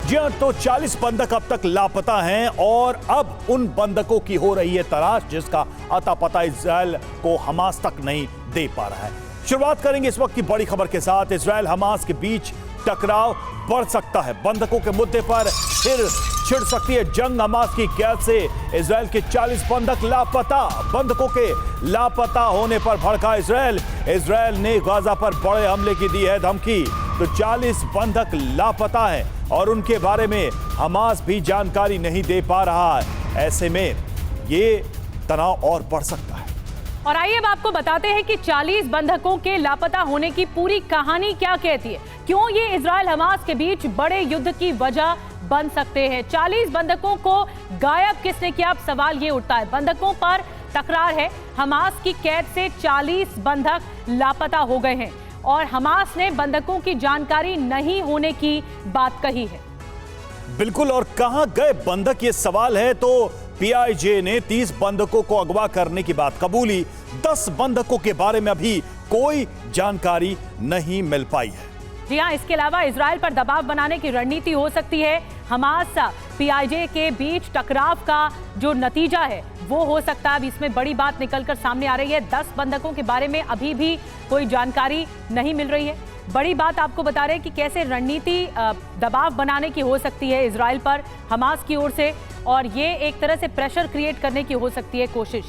जी हाँ, तो 40 बंधक अब तक लापता हैं और अब उन बंधकों की हो रही है तलाश जिसका अता पता इजराइल को हमास तक नहीं दे पा रहा है। शुरुआत करेंगे इस वक्त की बड़ी खबर के साथ। इजराइल हमास के बीच टकराव बढ़ सकता है, बंधकों के मुद्दे पर फिर छिड़ सकती है जंग। हमास की कैद से इजराइल के 40 बंधक लापता। बंधकों के लापता होने पर भड़का इजराइल। इजराइल ने गाजा पर बड़े हमले की दी है धमकी। तो 40 बंधक लापता हैं और उनके बारे में हमास भी जानकारी नहीं दे पा रहा है। ऐसे में ये तनाव और बढ़ सकता है। और आइए अब आपको बताते हैं कि 40 बंधकों के लापता होने की पूरी कहानी क्या कहती है, क्यों ये इजराइल हमास के बीच बड़े युद्ध की वजह बन सकते हैं। 40 बंधकों को गायब किसने किया, अब सवाल ये उठता है। बंधकों पर तकरार है। हमास की कैद से 40 बंधक लापता हो गए हैं और हमास ने बंधकों की जानकारी नहीं होने की बात कही है। बिल्कुल, और कहां गए बंधक ये सवाल है। तो पीआईजे ने 30 बंधकों को अगवा करने की बात कबूली। 10 बंधकों के बारे में अभी कोई जानकारी नहीं मिल पाई है। जी हाँ, इसके अलावा इजराइल पर दबाव बनाने की रणनीति हो सकती है। हमास पीआईजे के बीच टकराव का जो नतीजा है वो हो सकता है। अब इसमें बड़ी बात निकलकर सामने आ रही है। 10 बंधकों के बारे में अभी भी कोई जानकारी नहीं मिल रही है। बड़ी बात आपको बता रहे हैं कि कैसे रणनीति दबाव बनाने की हो सकती है इजराइल पर हमास की ओर से, और ये एक तरह से प्रेशर क्रिएट करने की हो सकती है कोशिश।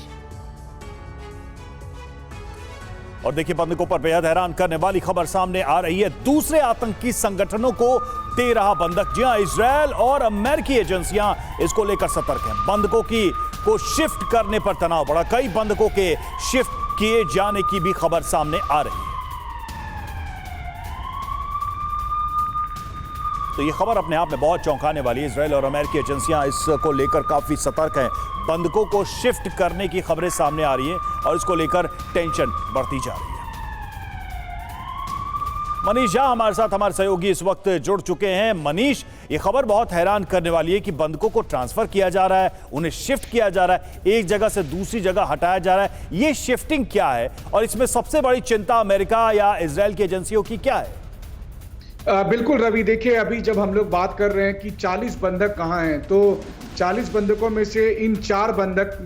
और देखिए, बंधकों पर बेहद हैरान करने वाली खबर सामने आ रही है। दूसरे आतंकी संगठनों को दे रहा बंधक। जी हां, इजराइल और अमेरिकी एजेंसियां इसको लेकर सतर्क हैं। बंधकों को शिफ्ट करने पर तनाव बढ़ा। कई बंधकों के शिफ्ट किए जाने की भी खबर सामने आ रही है। तो ये खबर अपने आप में बहुत चौंकाने वाली है। इजराइल और अमेरिकी एजेंसियां इसको लेकर काफी सतर्क हैं। बंधकों को शिफ्ट करने की खबरें सामने आ रही हैं और इसको लेकर टेंशन बढ़ती जा रही है। मनीष झा हमारे साथ, हमारे सहयोगी इस वक्त जुड़ चुके हैं। मनीष, ये खबर बहुत हैरान करने वाली है कि बंधकों को ट्रांसफर किया जा रहा है, उन्हें शिफ्ट किया जा रहा है, एक जगह से दूसरी जगह हटाया जा रहा है। ये शिफ्टिंग क्या है और इसमें सबसे बड़ी चिंता अमेरिका या इजराइल की एजेंसियों की क्या है? बिल्कुल रवि, देखिए अभी जब हम लोग बात कर रहे हैं कि 40 बंधक कहाँ हैं, तो 40 बंधकों में से इन 4 बंधक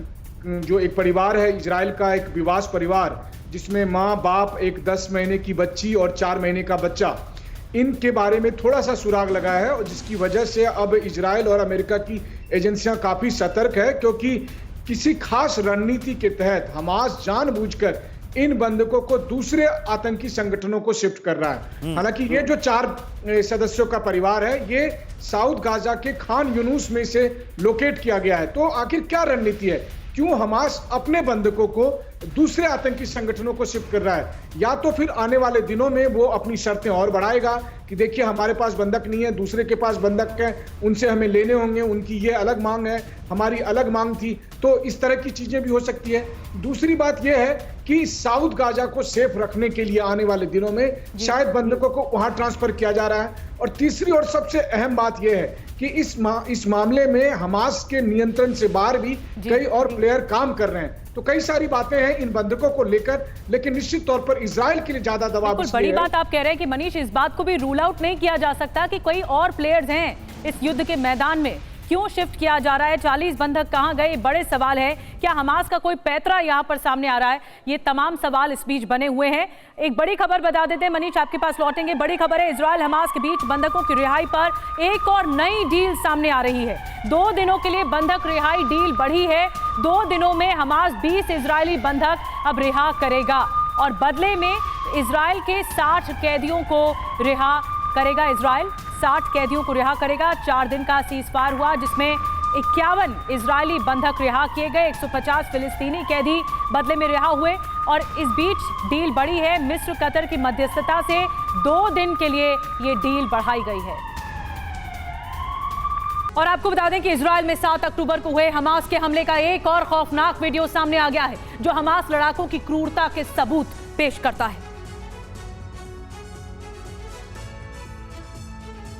जो एक परिवार है इजराइल का, एक विवास परिवार जिसमें माँ बाप, एक 10 महीने की बच्ची और 4 महीने का बच्चा, इनके बारे में थोड़ा सा सुराग लगा है और जिसकी वजह से अब इजराइल और अमेरिका की एजेंसियां काफी सतर्क है, क्योंकि किसी खास रणनीति के तहत हमास जानबूझकर इन बंधकों को दूसरे आतंकी संगठनों को शिफ्ट कर रहा है। हालांकि ये जो 4 सदस्यों का परिवार है ये साउथ गाजा के खान यूनुस में से लोकेट किया गया है। तो आखिर क्या रणनीति है, क्यों हमास अपने बंधकों को दूसरे आतंकी संगठनों को शिफ्ट कर रहा है? या तो फिर आने वाले दिनों में वो अपनी शर्तें और बढ़ाएगा कि देखिए हमारे पास बंधक नहीं है, दूसरे के पास बंधक है, उनसे हमें लेने होंगे, उनकी ये अलग मांग है, हमारी अलग मांग थी। तो इस तरह की चीजें भी हो सकती है। दूसरी बात यह है कि साउथ गाजा को सेफ रखने के लिए आने वाले दिनों में शायद बंधकों को वहां ट्रांसफर किया जा रहा है। और तीसरी और सबसे अहम बात यह है कि इस मामले में हमास के नियंत्रण से बाहर भी कई और प्लेयर काम कर रहे हैं। तो कई सारी बातें हैं इन बंधकों को लेकर, लेकिन निश्चित तौर पर इजराइल के लिए ज्यादा दबाव। बड़ी बात आप कह रहे हैं कि मनीष, इस बात को भी रूल आउट नहीं किया जा सकता कि कोई और प्लेयर्स हैं इस युद्ध के मैदान में। क्यों शिफ्ट किया जा रहा है, 40 बंधक कहां गए, बड़े सवाल है। क्या हमास का कोई पैतरा यहां पर सामने आ रहा है? ये तमाम सवाल इस बीच बने हुए हैं। एक बड़ी खबर बता देते हैं मनीष, आपके पास लौटेंगे। बड़ी खबर है, इजराइल हमास के बीच बंधकों की रिहाई पर एक और नई डील सामने आ रही है। 2 दिनों के लिए बंधक रिहाई डील बढ़ी है। 2 दिनों में हमास 20 इजरायली बंधक अब रिहा करेगा और बदले में इजराइल के 60 कैदियों को रिहा करेगा। इजराइल 60 कैदियों को रिहा करेगा। 4 दिन का सीजफायर हुआ जिसमें 51 इजरायली बंधक रिहा किए गए, 150 फिलिस्तीनी कैदी बदले में रिहा हुए। और इस बीच डील बढ़ी है। मिस्र कतर की मध्यस्थता से 2 दिन के लिए ये डील बढ़ाई गई है। और आपको बता दें कि इजराइल में 7 अक्टूबर को हुए हमास के हमले का एक और खौफनाक वीडियो सामने आ गया है जो हमास लड़ाकों की क्रूरता के सबूत पेश करता है।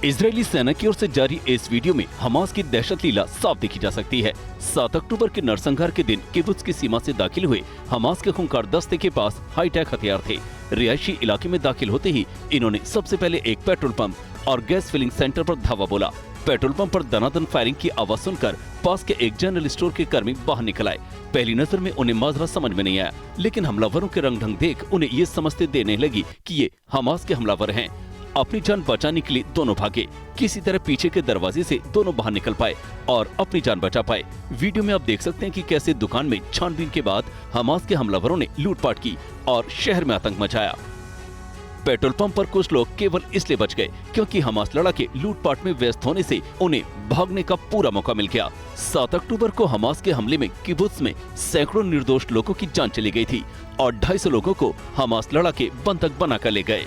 इजरायली सेना की ओर से जारी इस वीडियो में हमास की दहशत लीला साफ देखी जा सकती है। 7 अक्टूबर के नरसंहार के दिन किबुत्ज की सीमा से दाखिल हुए हमास के खूंखार दस्ते के पास हाईटेक हथियार थे। रिहायशी इलाके में दाखिल होते ही इन्होंने सबसे पहले एक पेट्रोल पंप और गैस फिलिंग सेंटर पर धावा बोला। पेट्रोल पंप पर दनादन फायरिंग की आवाज सुनकर पास के एक जनरल स्टोर के कर्मी बाहर निकल आए। पहली नजर में उन्हें माजरा समझ में नहीं आया, लेकिन हमलावरों के रंग ढंग देख उन्हें ये समझते देने लगी कि ये हमास के हमलावर हैं। अपनी जान बचाने के लिए दोनों भागे। किसी तरह पीछे के दरवाजे से दोनों बाहर निकल पाए और अपनी जान बचा पाए। वीडियो में आप देख सकते हैं कि कैसे दुकान में छानबीन के बाद हमास के हमलावरों ने लूटपाट की और शहर में आतंक मचाया। पेट्रोल पंप पर कुछ लोग केवल इसलिए बच गए क्योंकि हमास लड़ा के लूटपाट में व्यस्त होने से उन्हें भागने का पूरा मौका मिल गया। 7 अक्टूबर को हमास के हमले में किबुत्ज में सैकड़ों निर्दोष लोगों की जान चली गई थी और 250 लोगों को हमास लड़ा के बंधक बनाकर ले गए।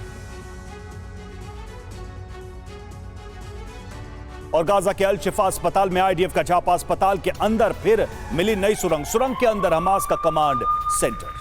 और गाजा के अल शिफा अस्पताल में आईडीएफ का छापा। अस्पताल के अंदर फिर मिली नई सुरंग के अंदर हमास का कमांड सेंटर।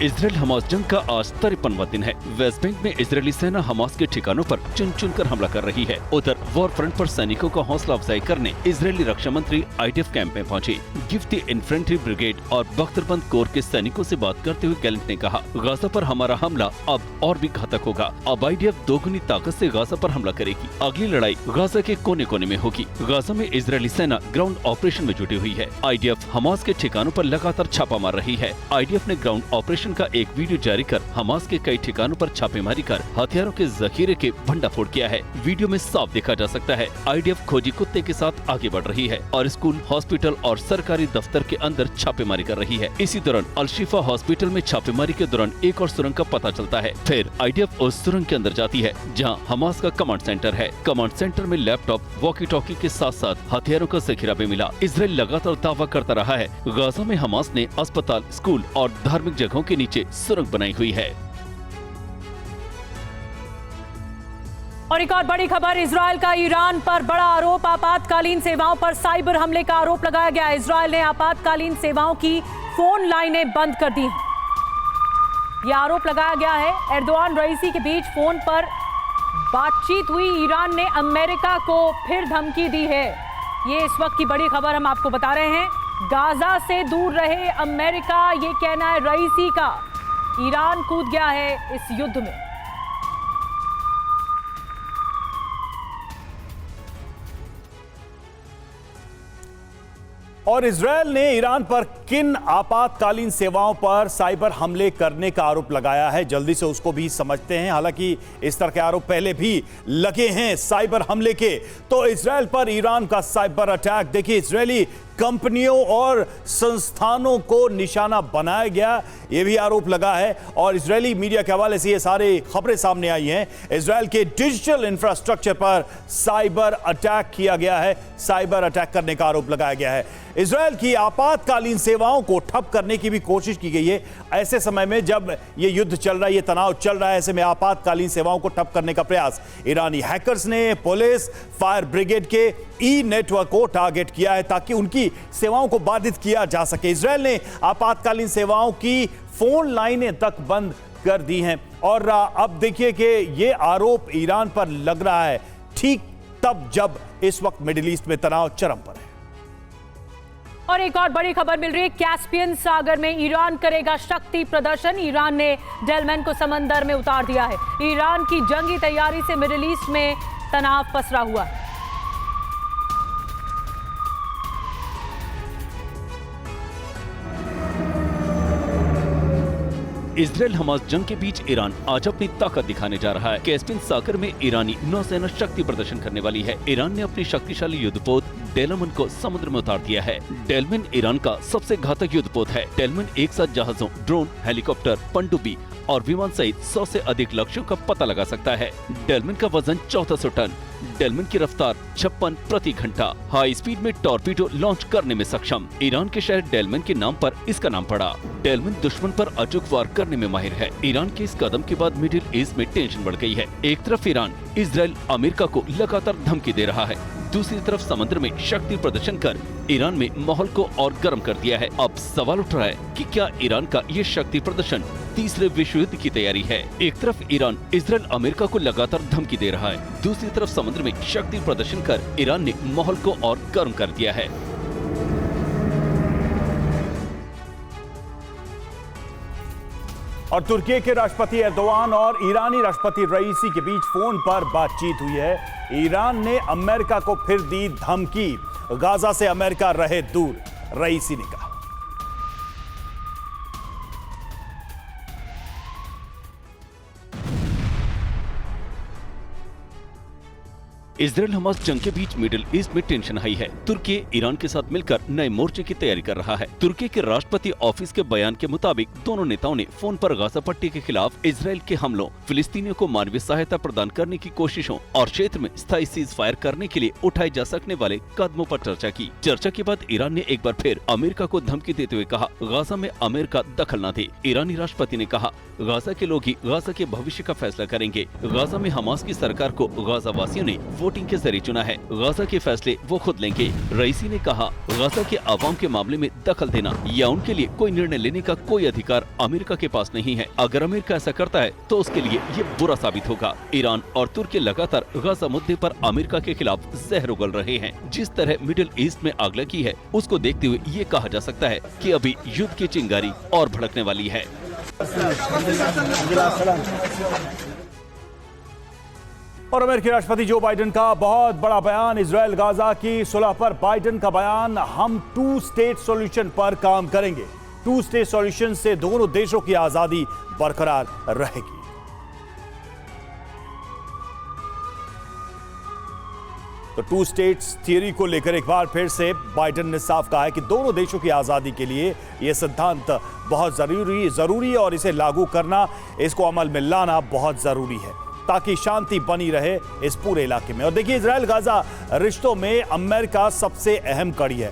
इजराइल हमास जंग का आज 53वां दिन है। वेस्ट बैंक में इजरायली सेना हमास के ठिकानों पर चुन चुन कर हमला कर रही है। उधर वॉर फ्रंट पर सैनिकों का हौसला अफजाई करने इजरायली रक्षा मंत्री आईडीएफ कैंप में पहुंचे। गिफ्टी इन्फेंट्री ब्रिगेड और बख्तरबंद कोर के सैनिकों से बात करते हुए गैलेंट ने कहा, गाजा पर हमारा हमला अब और भी घातक होगा। अब आईडीएफ दोगुनी ताकत से गाजा पर हमला करेगी। अगली लड़ाई गाजा के कोने कोने में होगी। गाजा में इजरायली सेना ग्राउंड ऑपरेशन में जुटी हुई है। आईडीएफ हमास के ठिकानों पर लगातार छापा मार रही है। आईडीएफ ने ग्राउंड ऑपरेशन का एक वीडियो जारी कर हमास के कई ठिकानों पर छापेमारी कर हथियारों के जखीरे के भंडाफोड़ किया है। वीडियो में साफ देखा जा सकता है आईडीएफ खोजी कुत्ते के साथ आगे बढ़ रही है और स्कूल, हॉस्पिटल और सरकारी दफ्तर के अंदर छापेमारी कर रही है। इसी दौरान अल शिफा हॉस्पिटल में छापेमारी के दौरान एक और सुरंग का पता चलता है। फिर आईडीएफ उस सुरंग के अंदर जाती है जहां हमास का कमांड सेंटर है। कमांड सेंटर में लैपटॉप, वॉकी टॉकी के साथ साथ हथियारों का जखीरा भी मिला। इजराइल लगातार दावा करता रहा है गाजा में हमास ने अस्पताल, स्कूल और धार्मिक जगहों के नीचे सुरंग बनाई हुई है। और एक और बड़ी खबर, इजराइल का ईरान पर बड़ा आरोप। आपातकालीन सेवाओं पर साइबर हमले का आरोप लगाया गया। इजराइल ने आपातकालीन सेवाओं की फोन लाइनें बंद कर दी। यह आरोप लगाया गया है। एर्दोआन रईसी के बीच फोन पर बातचीत हुई। ईरान ने अमेरिका को फिर धमकी दी है। ये इस वक्त की बड़ी खबर हम आपको बता रहे हैं। गाजा से दूर रहे अमेरिका, ये कहना है रईसी का। ईरान कूद गया है इस युद्ध में। और इजरायल ने ईरान पर किन आपातकालीन सेवाओं पर साइबर हमले करने का आरोप लगाया है, जल्दी से उसको भी समझते हैं। हालांकि इस तरह के आरोप पहले भी लगे हैं साइबर हमले के। तो इजरायल पर ईरान का साइबर अटैक, देखिए इजरायली कंपनियों और संस्थानों को निशाना बनाया गया, यह भी आरोप लगा है। और इजरायली मीडिया के हवाले से ये सारी खबरें सामने आई हैं। इजरायल के डिजिटल इंफ्रास्ट्रक्चर पर साइबर अटैक किया गया है, साइबर अटैक करने का आरोप लगाया गया है। इजरायल की आपातकालीन सेवाओं को ठप करने की भी कोशिश की गई है। ऐसे समय में जब ये युद्ध चल रहा है, ये तनाव चल रहा है, ऐसे में आपातकालीन सेवाओं को ठप करने का प्रयास ईरानी हैकर्स ने पुलिस, फायर ब्रिगेड के ई नेटवर्क को टारगेट किया है ताकि उनकी सेवाओं को बाधित किया जा सके। इजरायल ने आपातकालीन सेवाओं की फोन लाइनें तक बंद कर दी हैं। और अब देखिए कि ये आरोप ईरान पर लग रहा है ठीक तब जब इस वक्त मिडिल ईस्ट में तनाव चरम पर है। और एक और बड़ी खबर मिल रही है, कैस्पियन सागर में ईरान करेगा शक्ति प्रदर्शन। ईरान ने डेलमैन को समंदर में उतार दिया है। ईरान की जंगी तैयारी से मिडिल ईस्ट में तनाव पसरा हुआ है। इजराइल हमास जंग के बीच ईरान आज अपनी ताकत दिखाने जा रहा है। कैस्पियन सागर में ईरानी नौसेना शक्ति प्रदर्शन करने वाली है। ईरान ने अपनी शक्तिशाली युद्धपोत डेलमन को समुद्र में उतार दिया है। डेलमन ईरान का सबसे घातक युद्धपोत है। डेलमन एक साथ जहाजों, ड्रोन, हेलीकॉप्टर, पनडुब्बी और विमान सहित 100 से अधिक लक्ष्यों का पता लगा सकता है। डेलमन का वजन 1400 टन। डेलमन की रफ्तार 56 प्रति घंटा। हाई स्पीड में टॉर्पीडो लॉन्च करने में सक्षम। ईरान के शहर डेलमन के नाम पर इसका नाम पड़ा। डेलमन दुश्मन पर अचूक वार करने में माहिर है। ईरान के इस कदम के बाद मिडिल ईस्ट में टेंशन बढ़ गई है। एक तरफ ईरान इजराइल अमेरिका को लगातार धमकी दे रहा है, दूसरी तरफ समुद्र में शक्ति प्रदर्शन कर ईरान में माहौल को और गर्म कर दिया है। अब सवाल उठ रहा है कि क्या ईरान का ये शक्ति प्रदर्शन तीसरे विश्व युद्ध की तैयारी है। एक तरफ ईरान इजराइल अमेरिका को लगातार धमकी दे रहा है, दूसरी तरफ समुद्र में शक्ति प्रदर्शन कर ईरान ने माहौल को और गर्म कर दिया है। और तुर्की के राष्ट्रपति एर्दोआन और ईरानी राष्ट्रपति रईसी के बीच फोन पर बातचीत हुई है। ईरान ने अमेरिका को फिर दी धमकी, गाजा से अमेरिका रहे दूर, रईसी ने कहा। इजरायल हमास जंग के बीच मिडिल ईस्ट में टेंशन हाई है। तुर्की ईरान के साथ मिलकर नए मोर्चे की तैयारी कर रहा है। तुर्की के राष्ट्रपति ऑफिस के बयान के मुताबिक दोनों नेताओं ने फोन पर गाजा पट्टी के खिलाफ इजरायल के हमलों, फिलिस्तीनियों को मानवीय सहायता प्रदान करने की कोशिशों और क्षेत्र में स्थायी सीज फायर करने के लिए उठाए जा सकने वाले कदमों पर चर्चा की। चर्चा के बाद ईरान ने एक बार फिर अमेरिका को धमकी देते हुए कहा, गाजा में अमेरिका दखल न दे। ईरानी राष्ट्रपति ने कहा, गाजा के लोग ही गाजा के भविष्य का फैसला करेंगे। गाजा में हमास की सरकार को गाजा वासियों ने वोटिंग के जरिए चुना है। गाजा के फैसले वो खुद लेंगे। रईसी ने कहा, गाजा के अवाम के मामले में दखल देना या उनके लिए कोई निर्णय लेने का कोई अधिकार अमेरिका के पास नहीं है। अगर अमेरिका ऐसा करता है तो उसके लिए ये बुरा साबित होगा। ईरान और तुर्की लगातार गाजा मुद्दे पर अमेरिका के खिलाफ जहर उगल रहे हैं। जिस तरह मिडिल ईस्ट में आग लगी है, उसको देखते हुए ये कहा जा सकता है कि अभी युद्ध की चिंगारी और भड़कने वाली है। और अमेरिकी राष्ट्रपति जो बाइडेन का बहुत बड़ा बयान, इजराइल गाजा की सुलह पर बाइडेन का बयान, हम 2 स्टेट सॉल्यूशन पर काम करेंगे। 2 स्टेट सॉल्यूशन से दोनों देशों की आजादी बरकरार रहेगी। तो 2 स्टेट्स थियरी को लेकर एक बार फिर से बाइडेन ने साफ कहा है कि दोनों देशों की आजादी के लिए यह सिद्धांत बहुत जरूरी है और इसे लागू करना, इसको अमल में लाना बहुत जरूरी है ताकि शांति बनी रहे इस पूरे इलाके में। और देखिए, इजराइल गाजा रिश्तों में अमेरिका सबसे अहम कड़ी है।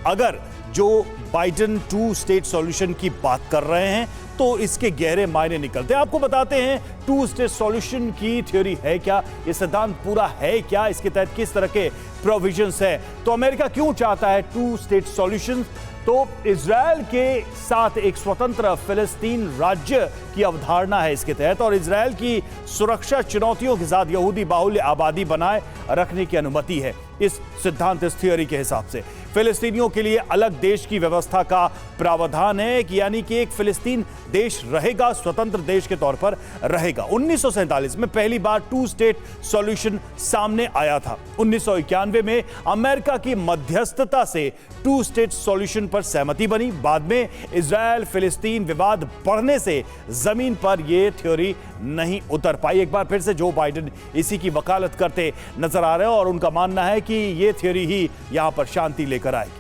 अगर जो बाइडेन 2 स्टेट सॉल्यूशन की बात कर रहे हैं तो इसके गहरे मायने निकलते हैं। आपको बताते हैं 2 स्टेट सॉल्यूशन की थ्योरी है क्या, ये सिद्धांत पूरा है क्या, इसके तहत किस तरह के प्रोविजंस है, तो अमेरिका क्यों चाहता है 2 स्टेट सॉल्यूशन। तो इजराइल के साथ एक स्वतंत्र फिलिस्तीन राज्य की अवधारणा है इसके तहत, और इजराइल की सुरक्षा चुनौतियों के साथ यहूदी बाहुल्य आबादी बनाए रखने की अनुमति है इस सिद्धांत, इस थ्योरी के हिसाब से। फिलिस्तीनियों के लिए अलग देश की व्यवस्था का प्रावधान है, यानी कि एक फिलिस्तीन देश रहेगा, स्वतंत्र देश के तौर पर रहेगा। 1947 में पहली बार 2 स्टेट सॉल्यूशन सामने आया था। 1991 में अमेरिका की मध्यस्थता से 2 स्टेट सॉल्यूशन पर सहमति बनी। बाद में इजराइल फिलिस्तीन विवाद बढ़ने से जमीन पर यह थ्योरी नहीं उतर पाई। एक बार फिर से जो बाइडेन इसी की वकालत करते नजर आ रहे हैं और उनका मानना है कि यह थ्योरी ही यहां पर शांति लेकर आएगी।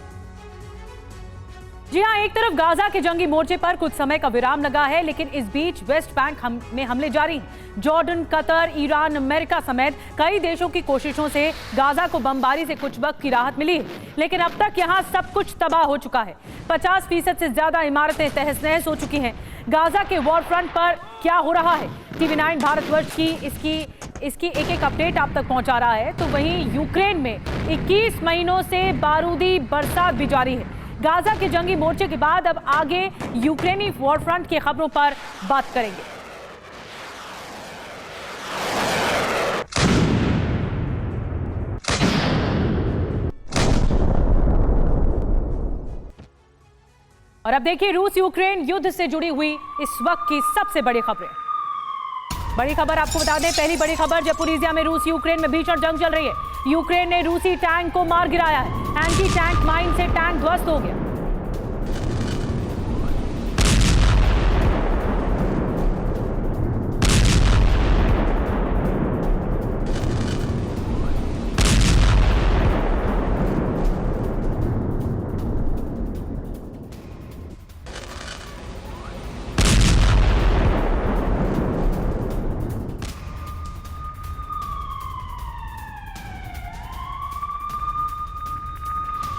जी हां, एक तरफ गाजा के जंगी मोर्चे पर कुछ समय का विराम लगा है, लेकिन इस बीच वेस्ट बैंक में हमले जारी हैं। जॉर्डन, कतर, ईरान, अमेरिका समेत कई देशों की कोशिशों से गाजा को बमबारी से कुछ वक्त की राहत मिली है, लेकिन अब तक यहां सब कुछ तबाह हो चुका है। 50% से ज्यादा इमारतें तहस नहस हो चुकी हैं। गाजा के वॉर फ्रंट पर क्या हो रहा है, TV9 भारतवर्ष की इसकी एक अपडेट आप तक पहुंचा रहा है। तो वहीं यूक्रेन में 21 महीनों से बारूदी बरसात भी जारी है। गाजा के जंगी मोर्चे के बाद अब आगे यूक्रेनी वॉर फ्रंट की खबरों पर बात करेंगे। और अब देखिए रूस यूक्रेन युद्ध से जुड़ी हुई इस वक्त की सबसे बड़ी खबरें। बड़ी खबर आपको बता दें, पहली बड़ी खबर, ज़पोरिज़िया में रूस यूक्रेन में भीषण जंग चल रही है। यूक्रेन ने रूसी टैंक को मार गिराया है। एंटी टैंक माइन से टैंक ध्वस्त हो गया।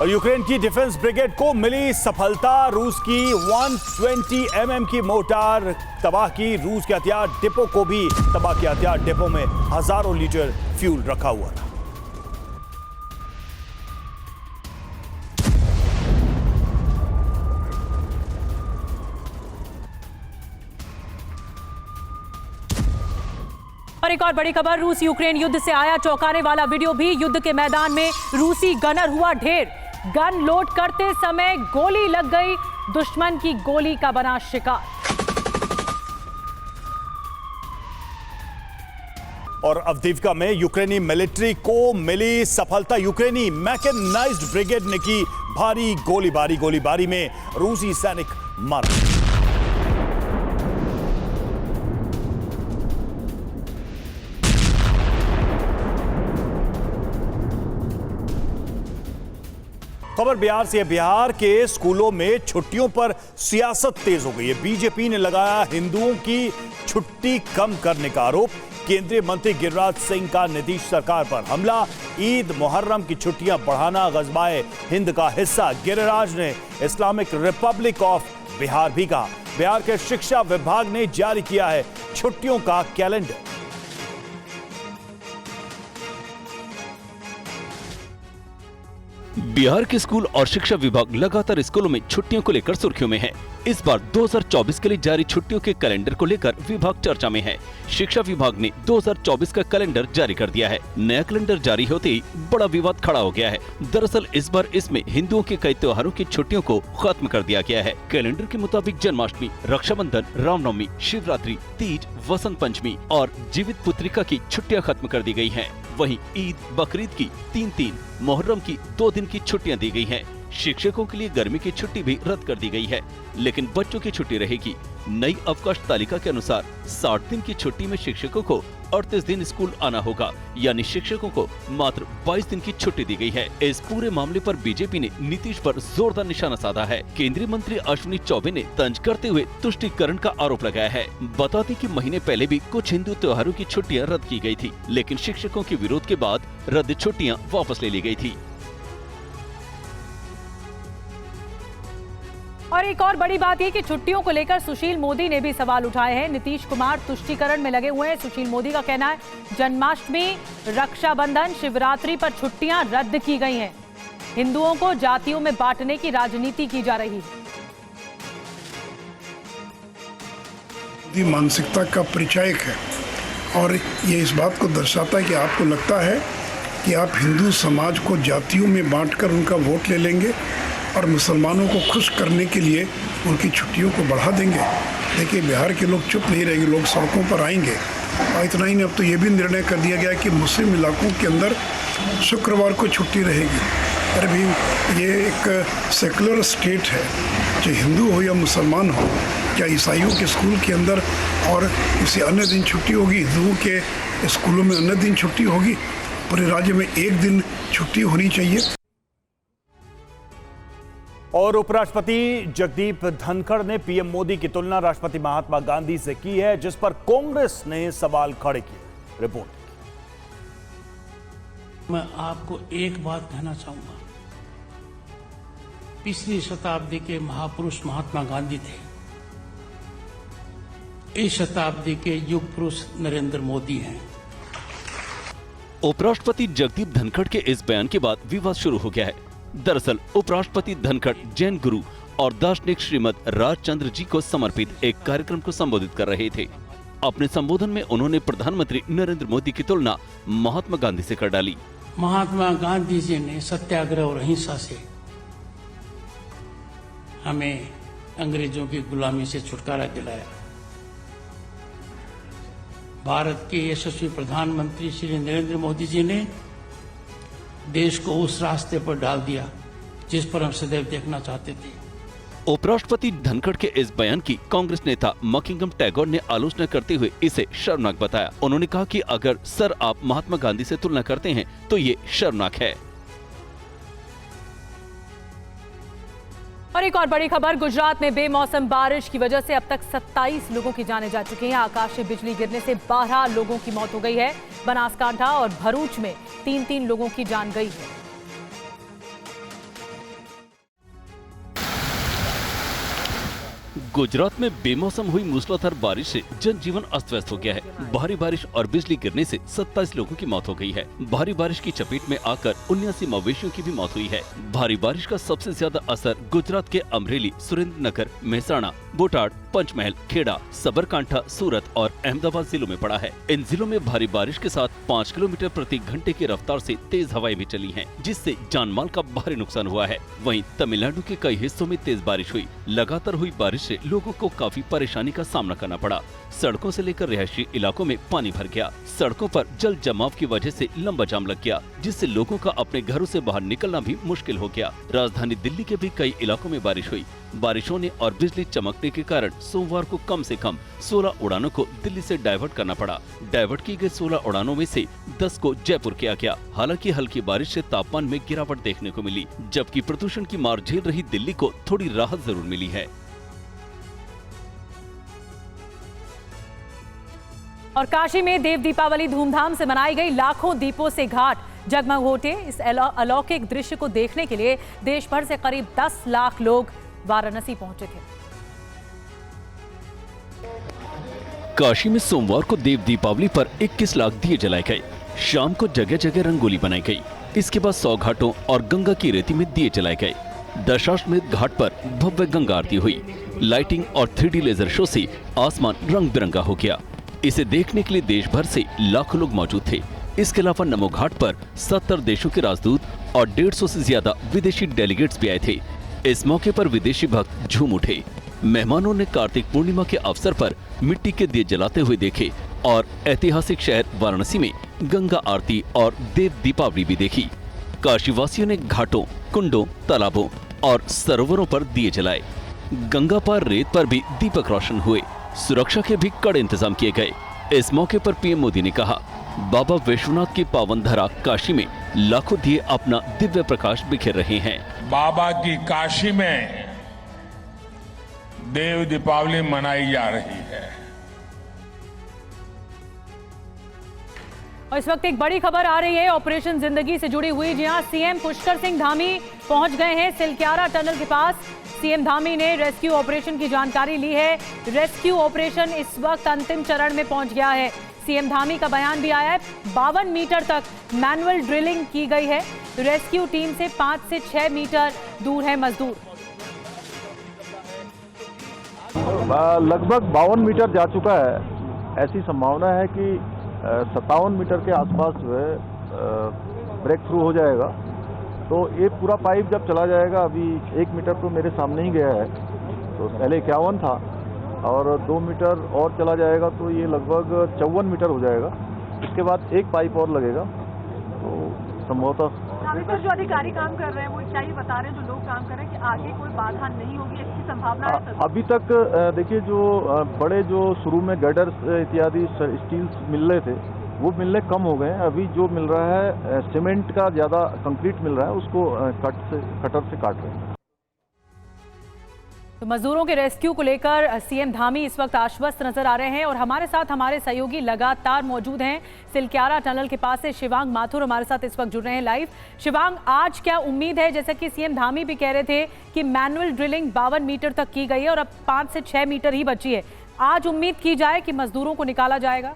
और यूक्रेन की डिफेंस ब्रिगेड को मिली सफलता, रूस की 120 mm की मोटार तबाह की। रूस के हथियार डिपो को भी तबाह किया। हथियार डिपो में हजारों लीटर फ्यूल रखा हुआ था। और एक और बड़ी खबर, रूस यूक्रेन युद्ध से आया चौंकाने वाला वीडियो भी। युद्ध के मैदान में रूसी गनर हुआ ढेर। गन लोड करते समय गोली लग गई, दुश्मन की गोली का बना शिकार। और अवदीवका में यूक्रेनी मिलिट्री को मिली सफलता। यूक्रेनी मैकेनाइज्ड ब्रिगेड ने की भारी गोलीबारी में रूसी सैनिक मारे। खबर बिहार से है। बिहार के स्कूलों में छुट्टियों पर सियासत तेज हो गई है। बीजेपी ने लगाया हिंदुओं की छुट्टी कम करने का आरोप। केंद्रीय मंत्री गिरिराज सिंह का नीतीश सरकार पर हमला। ईद मुहर्रम की छुट्टियां बढ़ाना गज़वाए हिंद का हिस्सा। गिरिराज ने इस्लामिक रिपब्लिक ऑफ बिहार भी कहा। बिहार के शिक्षा विभाग ने जारी किया है छुट्टियों का कैलेंडर। बिहार के स्कूल और शिक्षा विभाग लगातार स्कूलों में छुट्टियों को लेकर सुर्खियों में है। इस बार 2024 के लिए जारी छुट्टियों के कैलेंडर को लेकर विभाग चर्चा में है। शिक्षा विभाग ने 2024 का कैलेंडर जारी कर दिया है। नया कैलेंडर जारी होते ही बड़ा विवाद खड़ा हो गया है। दरअसल इस बार इसमें हिंदुओं के कई त्योहारों की छुट्टियों को खत्म कर दिया गया है। कैलेंडर के मुताबिक जन्माष्टमी, रक्षाबंधन, रामनवमी, शिवरात्रि, तीज, वसंत पंचमी और जीवित पुत्रिका की छुट्टियां खत्म कर दी गई हैं। वहीं ईद, बकरीद की 3-3, मुहर्रम की 2 दिन की छुट्टियां दी गई हैं। शिक्षकों के लिए गर्मी की छुट्टी भी रद्द कर दी गई है, लेकिन बच्चों की छुट्टी रहेगी। नई अवकाश तालिका के अनुसार 60 दिन की छुट्टी में शिक्षकों को 38 दिन स्कूल आना होगा, यानी शिक्षकों को मात्र 22 दिन की छुट्टी दी गई है। इस पूरे मामले पर बीजेपी ने नीतीश पर जोरदार निशाना साधा है। केंद्रीय मंत्री अश्विनी चौबे ने तंज करते हुए तुष्टीकरण का आरोप लगाया है। बता दें कि महीने पहले भी कुछ हिंदू त्योहारों की छुट्टियां रद्द की गई थी, लेकिन शिक्षकों के विरोध के बाद रद्द छुट्टियां वापस ले ली गई थी। और एक और बड़ी बात यह कि छुट्टियों को लेकर सुशील मोदी ने भी सवाल उठाए हैं। नीतीश कुमार तुष्टीकरण में लगे हुए हैं। सुशील मोदी का कहना है जन्माष्टमी, रक्षाबंधन, शिवरात्रि पर छुट्टियां रद्द की गई हैं। हिंदुओं को जातियों में बांटने की राजनीति की जा रही है। मानसिकता का परिचायक है और ये इस बात को दर्शाता है कि आपको लगता है कि आप हिंदू समाज को जातियों में बांटकर उनका वोट ले लेंगे और मुसलमानों को खुश करने के लिए उनकी छुट्टियों को बढ़ा देंगे। देखिए, बिहार के लोग चुप नहीं रहेंगे, लोग सड़कों पर आएंगे। और इतना ही नहीं, अब तो ये भी निर्णय कर दिया गया कि मुस्लिम इलाकों के अंदर शुक्रवार को छुट्टी रहेगी। अरे भाई, ये एक सेकुलर स्टेट है, चाहे हिंदू हो या मुसलमान हो। क्या ईसाइयों के स्कूल के अंदर और किसी अन्य दिन छुट्टी होगी? हिंदुओं के स्कूलों में अन्य दिन छुट्टी होगी? पूरे राज्य में एक दिन छुट्टी होनी चाहिए। और उपराष्ट्रपति जगदीप धनखड़ ने पीएम मोदी की तुलना राष्ट्रपति महात्मा गांधी से की है, जिस पर कांग्रेस ने सवाल खड़े किए। रिपोर्ट। मैं आपको एक बात कहना चाहूंगा, पिछली शताब्दी के महापुरुष महात्मा गांधी थे, इस शताब्दी के युग पुरुष नरेंद्र मोदी हैं। उपराष्ट्रपति जगदीप धनखड़ के इस बयान के बाद विवाद शुरू हो गया है। दरअसल उपराष्ट्रपति धनखड़ जैन गुरु और दार्शनिक श्रीमद राजचंद्र जी को समर्पित एक कार्यक्रम को संबोधित कर रहे थे। अपने संबोधन में उन्होंने प्रधानमंत्री नरेंद्र मोदी की तुलना महात्मा गांधी से कर डाली। महात्मा गांधी जी ने सत्याग्रह और अहिंसा से हमें अंग्रेजों की गुलामी से छुटकारा दिलाया। भारत के यशस्वी प्रधानमंत्री श्री नरेंद्र मोदी जी ने देश को उस रास्ते पर डाल दिया जिस पर हम सदैव देखना चाहते थे। उपराष्ट्रपति धनखड़ के इस बयान की कांग्रेस नेता मकिंगम टैगोर ने आलोचना करते हुए इसे शर्मनाक बताया। उन्होंने कहा कि अगर सर आप महात्मा गांधी से तुलना करते हैं तो ये शर्मनाक है। और एक और बड़ी खबर, गुजरात में बेमौसम बारिश की वजह से अब तक 27 लोगों की जानें जा चुकी हैं। आकाशीय बिजली गिरने से 12 लोगों की मौत हो गई है। बनासकांठा और भरूच में 3-3 लोगों की जान गई है। गुजरात में बेमौसम हुई मूसलाधार बारिश से जनजीवन अस्त व्यस्त हो गया है। भारी बारिश और बिजली गिरने से 27 लोगों की मौत हो गई है। भारी बारिश की चपेट में आकर 79 मवेशियों की भी मौत हुई है। भारी बारिश का सबसे ज्यादा असर गुजरात के अमरेली, सुरेंद्रनगर, मेहसाणा, बोटाड, पंचमहल, खेड़ा, सबरकांठा, सूरत और अहमदाबाद जिलों में पड़ा है। इन जिलों में भारी बारिश के साथ 5 किलोमीटर प्रति घंटे की रफ्तार से तेज हवाएं भी चली हैं, जिससे जानमाल का भारी नुकसान हुआ है। वहीं तमिलनाडु के कई हिस्सों में तेज बारिश हुई। लगातार हुई बारिश से लोगों को काफी परेशानी का सामना करना पड़ा। सड़कों से लेकर रिहायशी इलाकों में पानी भर गया। सड़कों पर जल जमाव की वजह से लंबा जाम लग गया, जिससे लोगों का अपने घरों से बाहर निकलना भी मुश्किल हो गया। राजधानी दिल्ली के भी कई इलाकों में बारिश हुई। बारिशों ने और बिजली चमकने के कारण सोमवार को कम से कम 16 उड़ानों को दिल्ली से डाइवर्ट करना पड़ा। डाइवर्ट की गई 16 उड़ानों में से 10 को जयपुर किया गया। हालांकि हल्की बारिश से तापमान में गिरावट देखने को मिली, जबकि प्रदूषण की मार झेल रही दिल्ली को थोड़ी राहत जरूर मिली है। और काशी में देव दीपावली धूमधाम से मनाई गई। लाखों दीपों से घाट जगमग होते। इस अलौकिक दृश्य को देखने के लिए देश भर से करीब 10 लाख लोग वाराणसी पहुंचे थे। काशी में सोमवार को देव दीपावली पर 21 लाख दिए जलाए गए। शाम को जगह जगह रंगोली बनाई गई। इसके बाद 100 घाटों और गंगा की रेती में दिए जलाए गए। दशाश्वमेध घाट पर भव्य गंगा आरती हुई। लाइटिंग और 3D लेजर शो से आसमान रंग बिरंगा हो गया। इसे देखने के लिए देश भर से लाखों लोग मौजूद थे। इसके अलावा नमो घाट पर 70 देशों के राजदूत और 150 से ज्यादा विदेशी डेलीगेट्स भी आए थे। इस मौके पर विदेशी भक्त झूम उठे। मेहमानों ने कार्तिक पूर्णिमा के अवसर पर मिट्टी के दिए जलाते हुए देखे और ऐतिहासिक शहर वाराणसी में गंगा आरती और देव दीपावली भी देखी। काशीवासियों ने घाटों, कुंडों, तालाबों और सरोवरों पर दिए जलाए। गंगा पार रेत पर भी दीपक रोशन हुए। सुरक्षा के भी कड़े इंतजाम किए गए। इस मौके पर पीएम मोदी ने कहा, बाबा विश्वनाथ की पावन धरा काशी में लाखों दिए अपना दिव्य प्रकाश बिखेर रहे हैं। बाबा की काशी में देव दीपावली मनाई जा रही है। और इस वक्त एक बड़ी खबर आ रही है ऑपरेशन जिंदगी से जुड़ी हुई। जी हां, सीएम पुष्कर सिंह धामी पहुंच गए हैं सिलक्यारा टनल के पास। सीएम धामी ने रेस्क्यू ऑपरेशन की जानकारी ली है। रेस्क्यू ऑपरेशन इस वक्त अंतिम चरण में पहुंच गया है। सीएम धामी का बयान भी आया है। 52 मीटर तक मैनुअल ड्रिलिंग की गई है। रेस्क्यू टीम से 5 से 6 मीटर दूर है मजदूर। लगभग 52 मीटर जा चुका है। ऐसी संभावना है कि 57 मीटर के आसपास जो है ब्रेक थ्रू हो जाएगा। तो ये पूरा पाइप जब चला जाएगा, अभी 1 मीटर तो मेरे सामने ही गया है, तो पहले 51 था और 2 मीटर और चला जाएगा तो ये लगभग 54 मीटर हो जाएगा। इसके बाद एक पाइप और लगेगा, तो संभवतः अभी तक जो अधिकारी काम कर रहे हैं वो क्या ये बता रहे हैं, जो लोग काम कर रहे हैं, कि आगे कोई बाधा नहीं होगी, इसकी संभावना है? अभी तक देखिए, जो बड़े जो शुरू में गडर्स इत्यादि स्टील्स मिल रहे थे वो मिलने कम हो गए हैं। अभी जो मिल रहा है सीमेंट का, ज़्यादा कंक्रीट मिल रहा है, उसको कटर से काट रहे हैं। तो मजदूरों के रेस्क्यू को लेकर सीएम धामी इस वक्त आश्वस्त नजर आ रहे हैं और हमारे साथ हमारे सहयोगी लगातार मौजूद हैं। सिलक्यारा टनल के पास से शिवांग माथुर हमारे साथ इस वक्त जुड़ रहे हैं लाइव। शिवांग, आज क्या उम्मीद है? जैसा कि सीएम धामी भी कह रहे थे कि मैनुअल ड्रिलिंग 52 मीटर तक की गई है और अब 5 से 6 मीटर ही बची है। आज उम्मीद की जाए कि मजदूरों को निकाला जाएगा?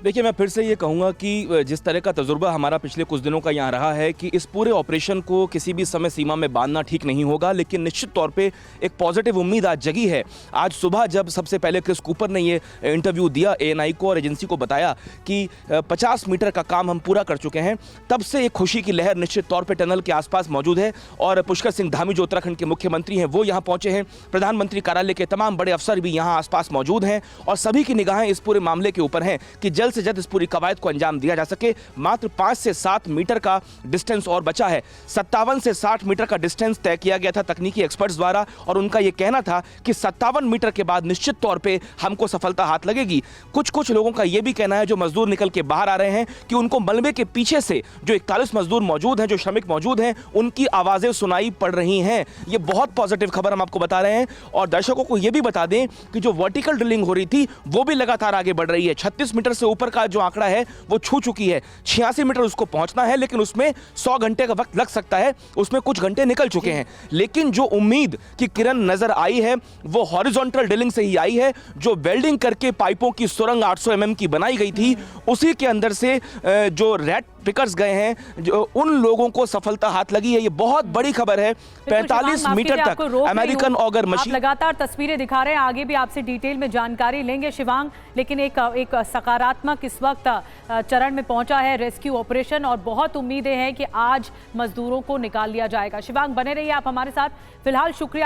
देखिए, मैं फिर से ये कहूँगा कि जिस तरह का तजुर्बा हमारा पिछले कुछ दिनों का यहाँ रहा है कि इस पूरे ऑपरेशन को किसी भी समय सीमा में बांधना ठीक नहीं होगा, लेकिन निश्चित तौर पे एक पॉजिटिव उम्मीद आज जगी है। आज सुबह जब सबसे पहले क्रिस कूपर ने ये इंटरव्यू दिया एएनआई को और एजेंसी को बताया कि 50 मीटर का काम हम पूरा कर चुके हैं, तब से एक खुशी की लहर निश्चित तौर पर टनल के आसपास मौजूद है। और पुष्कर सिंह धामी जो उत्तराखंड के मुख्यमंत्री हैं वो यहाँ पहुँचे हैं। प्रधानमंत्री कार्यालय के तमाम बड़े अफसर भी यहाँ आसपास मौजूद हैं और सभी की निगाहें इस पूरे मामले के ऊपर हैं कि जल्द से जल्द इस पूरी कवायद को अंजाम दिया जा सके। मात्र 5 से 7 मीटर का डिस्टेंस और बचा है। 57 से 60 मीटर का डिस्टेंस तय किया गया था तकनीकी एक्सपर्ट्स द्वारा और उनका यह कहना था कि 57 मीटर के बाद निश्चित तौर पे हमको सफलता हाथ लगेगी। कुछ लोगों का यह भी कहना है, जो मजदूर निकल के बाहर आ रहे हैं, कि उनको मलबे के पीछे से जो 41 मजदूर मौजूद हैं, जो श्रमिक मौजूद हैं, उनकी आवाजें सुनाई पड़ रही हैं। यह बहुत पॉजिटिव खबर हम आपको बता रहे हैं और दर्शकों को यह भी बता दें कि जो वर्टिकल ड्रिलिंग हो रही थी वो भी लगातार आगे बढ़ रही है। 36 मीटर से ऊपर का जो आंकड़ा है वो छू चुकी है। 86 मीटर उसको पहुंचना है, लेकिन उसमें 100 घंटे का वक्त लग सकता है। उसमें कुछ घंटे निकल चुके हैं, लेकिन जो उम्मीद की किरण नजर आई है वो हॉरिजॉन्टल ड्रिलिंग से ही आई है। जो वेल्डिंग करके पाइपों की सुरंग 800 mm की बनाई गई थी, उसी के अंदर से जो पिकर्स गए हैं, जो उन लोगों को सफलता हाथ लगी है। ये बहुत बड़ी खबर है। 45 मीटर तक अमेरिकन ऑगर मशीन। लगातार तस्वीरें दिखा रहे हैं, आगे भी आपसे डिटेल में जानकारी लेंगे शिवांग, लेकिन एक सकारात्मक इस वक्त चरण में पहुंचा है रेस्क्यू ऑपरेशन और बहुत उम्मीदें हैं कि आज मजदूरों को निकाल लिया जाएगा। शिवांग बने रहिए आप हमारे साथ। फिलहाल शुक्रिया।